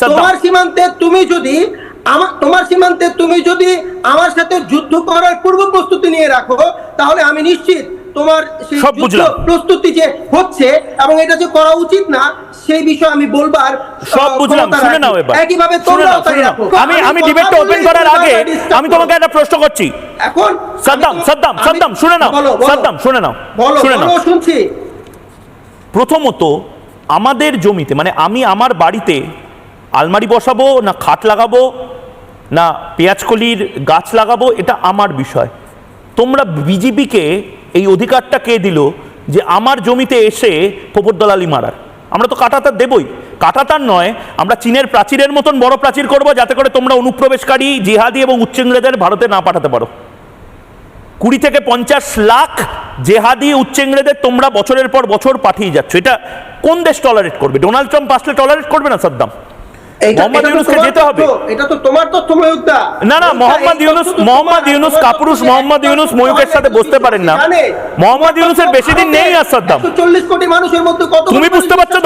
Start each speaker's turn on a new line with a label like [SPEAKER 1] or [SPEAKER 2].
[SPEAKER 1] তোমার সীমান্তে তুমি যদি আমার সাথে যুদ্ধ করার পূর্ব প্রস্তুতি নিয়ে রাখো, তাহলে আমি নিশ্চিত তোমার সেই প্রস্তুতি যে হচ্ছে এবং এটা যে করা উচিত না সেই বিষয়ে আমি বলবার
[SPEAKER 2] সব বুঝলাম। শুনে নাও এবার,
[SPEAKER 1] একইভাবে তোমরাও তাই রাখো।
[SPEAKER 2] আমি ডিবেটটা ওপেন করার আগে আমি তোমাকে একটা প্রশ্ন করছি।
[SPEAKER 1] এখন
[SPEAKER 2] সাদ্দাম শুনে নাও, সাদ্দাম শুনে নাও, শুনে নাও,
[SPEAKER 1] শুনছি।
[SPEAKER 2] প্রথমত আমাদের জমিতে, মানে আমি আমার বাড়িতে আলমারি বসাবো না খাট লাগাবো না পেঁয়াজকলির গাছ লাগাবো, এটা আমার বিষয়। তোমরা বিজেপিকে এই অধিকারটা কে দিল যে আমার জমিতে এসে খবরদলালি মারার? আমরা তো কাঁটাতার দেবই, কাঁটাতার নয়, আমরা চীনের প্রাচীরের মতন বড় প্রাচীর করব যাতে করে তোমরা অনুপ্রবেশকারী, জিহাদি এবং উচ্চেংড়েদের ভারতে না পাঠাতে পারো। 20 থেকে 50 লাখ জেহাদি উচ্চেংড়েদের তোমরা বছরের পর বছর পাঠিয়ে যাচ্ছ। এটা কোন দেশ টলারেট করবে? ডোনাল্ড ট্রাম্প আসলে টলারেট করবে না সাদ্দাম। মোহাম্মদ ইউনূসকে যেতে হবে।
[SPEAKER 1] এটা তো তোমার তথ্যময়তা।
[SPEAKER 2] না, মোহাম্মদ ইউনূস কাপুরুষ মোহাম্মদ ইউনূস ময়ূকের সাথে বসতে পারেন না। মোহাম্মদ ইউনূসের বেশি দিন নেই আর সাদ্দাম।
[SPEAKER 1] 140 কোটি মানুষের মধ্যে কত
[SPEAKER 2] তুমি বুঝতে পারছো তো?